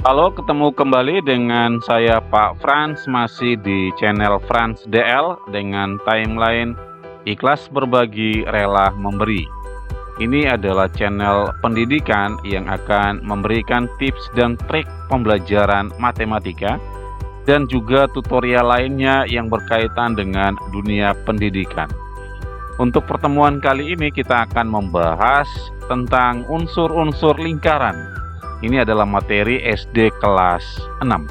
Halo, ketemu kembali dengan saya Pak Frans, masih di channel Frans DL dengan timeline ikhlas berbagi, rela memberi. Ini adalah channel pendidikan yang akan memberikan tips dan trik pembelajaran matematika dan juga tutorial lainnya yang berkaitan dengan dunia pendidikan. Untuk pertemuan kali ini kita akan membahas tentang unsur-unsur lingkaran. Ini adalah materi SD kelas 6.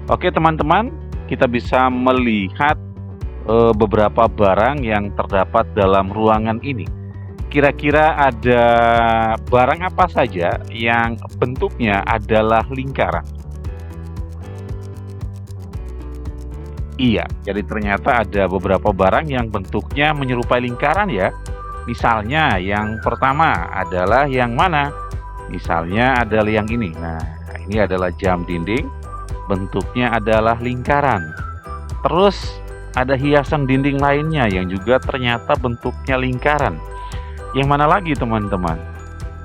Oke teman-teman, kita bisa melihat beberapa barang yang terdapat dalam ruangan ini. Kira-kira ada barang apa saja yang bentuknya adalah lingkaran? Iya, jadi ternyata ada beberapa barang yang bentuknya menyerupai lingkaran ya. Misalnya yang pertama adalah yang mana? Misalnya adalah yang ini. Nah, ini adalah jam dinding, bentuknya adalah lingkaran. Terus ada hiasan dinding lainnya yang juga ternyata bentuknya lingkaran. Yang mana lagi teman-teman?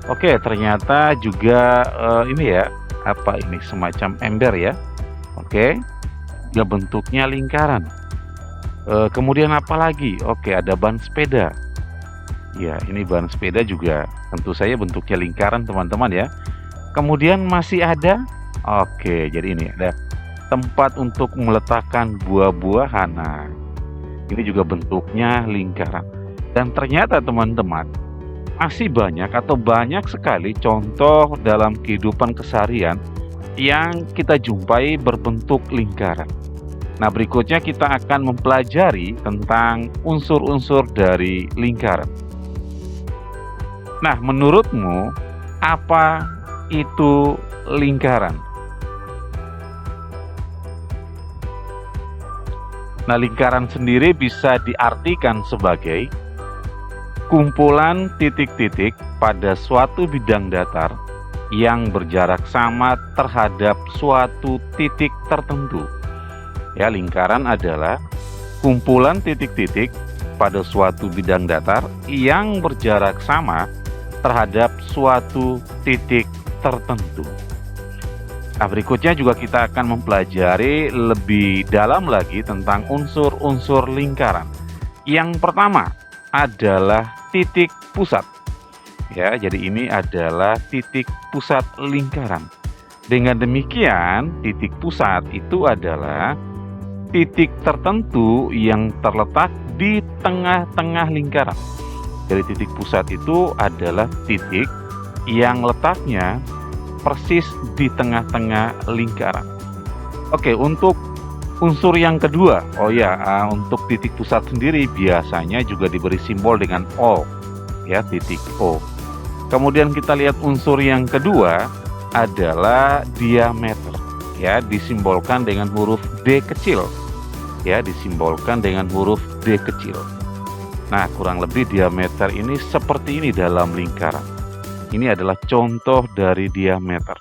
Oke, ternyata juga ini ya, apa ini, semacam ember ya. Oke, dia bentuknya lingkaran. Kemudian apa lagi? Oke, ada ban sepeda. Ya, ini ban sepeda juga tentu saja bentuknya lingkaran teman-teman ya. Kemudian masih ada, oke, jadi ini ada tempat untuk meletakkan buah-buahan. Nah, ini juga bentuknya lingkaran. Dan ternyata teman-teman, masih banyak atau banyak sekali contoh dalam kehidupan keseharian yang kita jumpai berbentuk lingkaran. Nah, berikutnya kita akan mempelajari tentang unsur-unsur dari lingkaran. Nah, menurutmu apa itu lingkaran? Nah, lingkaran sendiri bisa diartikan sebagai kumpulan titik-titik pada suatu bidang datar yang berjarak sama terhadap suatu titik tertentu. Ya, lingkaran adalah kumpulan titik-titik pada suatu bidang datar yang berjarak sama terhadap suatu titik tertentu. Nah, berikutnya juga kita akan mempelajari lebih dalam lagi tentang unsur-unsur lingkaran. Yang pertama adalah titik pusat. Ya, jadi ini adalah titik pusat lingkaran. Dengan demikian, titik pusat itu adalah titik tertentu yang terletak di tengah-tengah lingkaran. Jadi titik pusat itu adalah titik yang letaknya persis di tengah-tengah lingkaran. Oke, untuk unsur yang kedua, untuk titik pusat sendiri biasanya juga diberi simbol dengan O, ya, titik O. Kemudian kita lihat unsur yang kedua adalah diameter, ya, disimbolkan dengan huruf D kecil, ya, disimbolkan dengan huruf D kecil. Nah, kurang lebih diameter ini seperti ini dalam lingkaran. Ini adalah contoh dari diameter.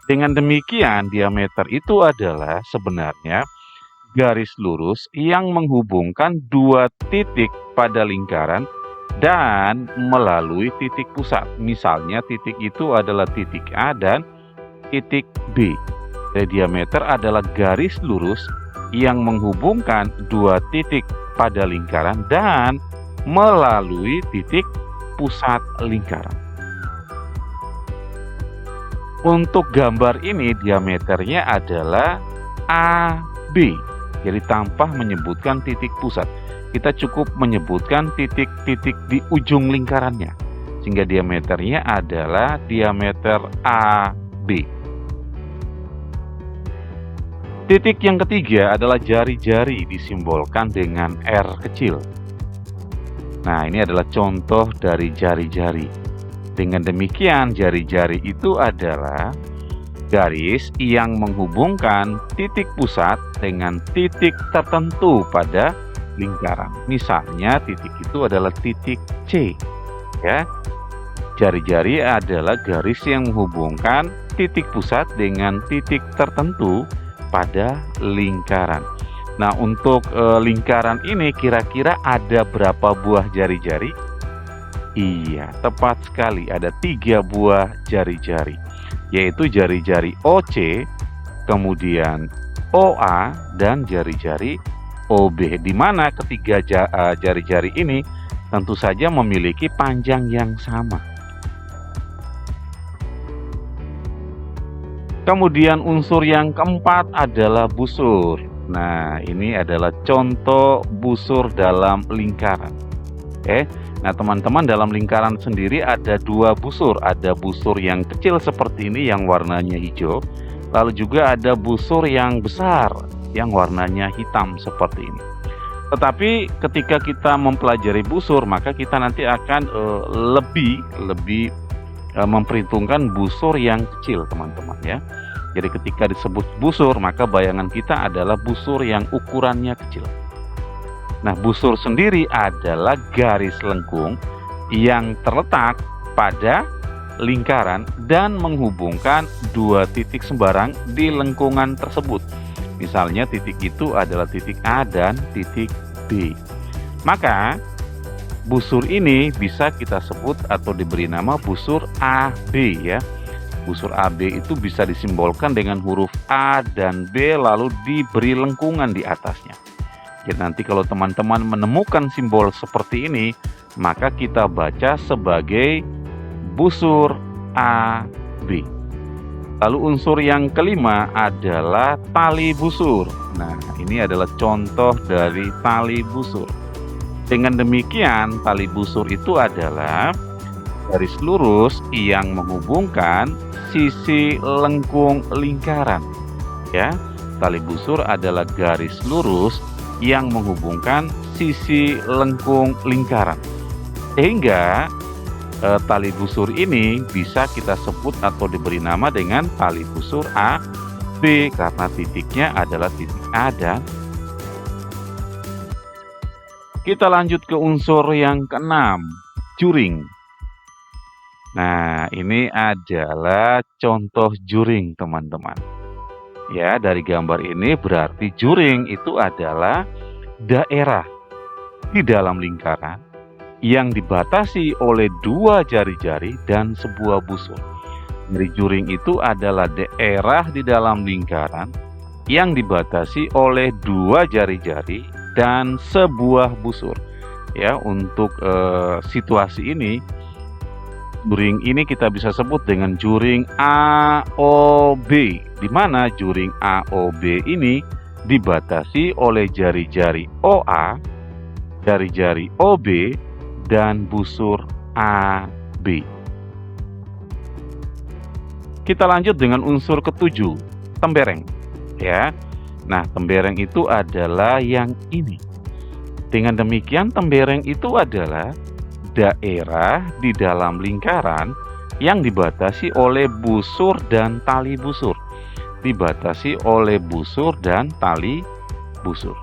Dengan demikian, diameter itu adalah sebenarnya garis lurus yang menghubungkan dua titik pada lingkaran dan melalui titik pusat. Misalnya titik itu adalah titik A dan titik B. Jadi diameter adalah garis lurus yang menghubungkan dua titik pada lingkaran dan melalui titik pusat lingkaran. Untuk gambar ini diameternya adalah AB. Jadi tanpa menyebutkan titik pusat, kita cukup menyebutkan titik-titik di ujung lingkarannya, sehingga diameternya adalah diameter AB. Titik yang ketiga adalah jari-jari, disimbolkan dengan R kecil. Nah, ini adalah contoh dari jari-jari. Dengan demikian, jari-jari itu adalah garis yang menghubungkan titik pusat dengan titik tertentu pada lingkaran. Misalnya, titik itu adalah titik C, ya. Jari-jari adalah garis yang menghubungkan titik pusat dengan titik tertentu pada lingkaran. Nah, untuk lingkaran ini kira-kira ada berapa buah jari-jari? Iya, tepat sekali. Ada 3 buah jari-jari, yaitu jari-jari OC, kemudian OA, dan jari-jari OB. Di mana ketiga jari-jari ini tentu saja memiliki panjang yang sama. Kemudian unsur yang keempat adalah busur. Nah, ini adalah contoh busur dalam lingkaran. Nah teman-teman, dalam lingkaran sendiri ada 2 busur. Ada busur yang kecil seperti ini yang warnanya hijau, lalu juga ada busur yang besar yang warnanya hitam seperti ini. Tetapi ketika kita mempelajari busur, maka kita nanti akan lebih memperhitungkan busur yang kecil, teman-teman ya. Jadi ketika disebut busur, maka bayangan kita adalah busur yang ukurannya kecil. Nah, busur sendiri adalah garis lengkung yang terletak pada lingkaran dan menghubungkan 2 titik sembarang di lengkungan tersebut. Misalnya titik itu adalah titik A dan titik B. Maka busur ini bisa kita sebut atau diberi nama busur AB ya. Busur AB itu bisa disimbolkan dengan huruf A dan B lalu diberi lengkungan di atasnya. Jadi nanti kalau teman-teman menemukan simbol seperti ini, maka kita baca sebagai busur AB. Lalu unsur yang kelima adalah tali busur. Nah, ini adalah contoh dari tali busur. Dengan demikian, tali busur itu adalah garis lurus yang menghubungkan sisi lengkung lingkaran. Ya, tali busur adalah garis lurus yang menghubungkan sisi lengkung lingkaran. Sehingga tali busur ini bisa kita sebut atau diberi nama dengan tali busur AB karena titiknya adalah titik A dan kita lanjut ke unsur yang keenam, juring. Nah, ini adalah contoh juring, teman-teman. Ya, dari gambar ini berarti juring itu adalah daerah di dalam lingkaran yang dibatasi oleh 2 jari-jari dan sebuah busur. Jadi juring itu adalah daerah di dalam lingkaran yang dibatasi oleh 2 jari-jari dan sebuah busur. Ya, untuk situasi ini, juring ini kita bisa sebut dengan juring AOB, di mana juring AOB ini dibatasi oleh jari-jari OA, jari-jari OB, dan busur AB. Kita lanjut dengan unsur ketujuh, tembereng. Ya, nah tembereng itu adalah yang ini. Dengan demikian, tembereng itu adalah daerah di dalam lingkaran yang dibatasi oleh busur dan tali busur. Dibatasi oleh busur dan tali busur.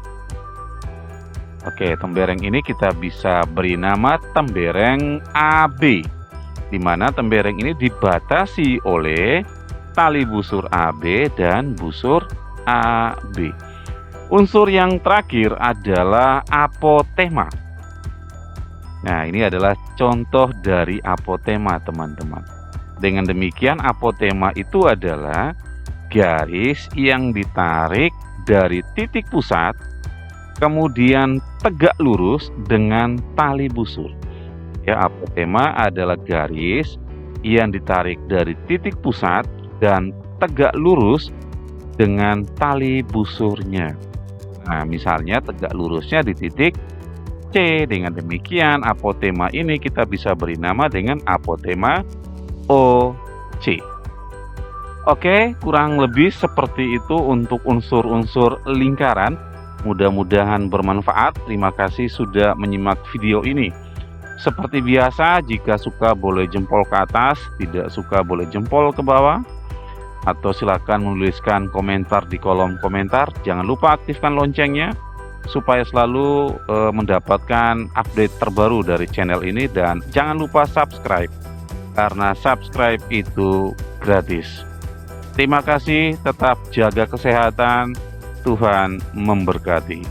Oke, tembereng ini kita bisa beri nama tembereng AB, di mana tembereng ini dibatasi oleh tali busur AB dan busur AB. Unsur yang terakhir adalah apotema. Nah, ini adalah contoh dari apotema, teman-teman. Dengan demikian, apotema itu adalah garis yang ditarik dari titik pusat, kemudian tegak lurus dengan tali busur. Ya, apotema adalah garis yang ditarik dari titik pusat dan tegak lurus dengan tali busurnya. Nah, misalnya tegak lurusnya di titik C. Dengan demikian, apotema ini kita bisa beri nama dengan apotema OC. Oke, kurang lebih seperti itu untuk unsur-unsur lingkaran. Mudah-mudahan bermanfaat. Terima kasih sudah menyimak video ini. Seperti biasa, jika suka boleh jempol ke atas, tidak suka boleh jempol ke bawah, atau silakan menuliskan komentar di kolom komentar. Jangan lupa aktifkan loncengnya supaya selalu mendapatkan update terbaru dari channel ini, dan jangan lupa subscribe karena subscribe itu gratis. Terima kasih, tetap jaga kesehatan, Tuhan memberkati.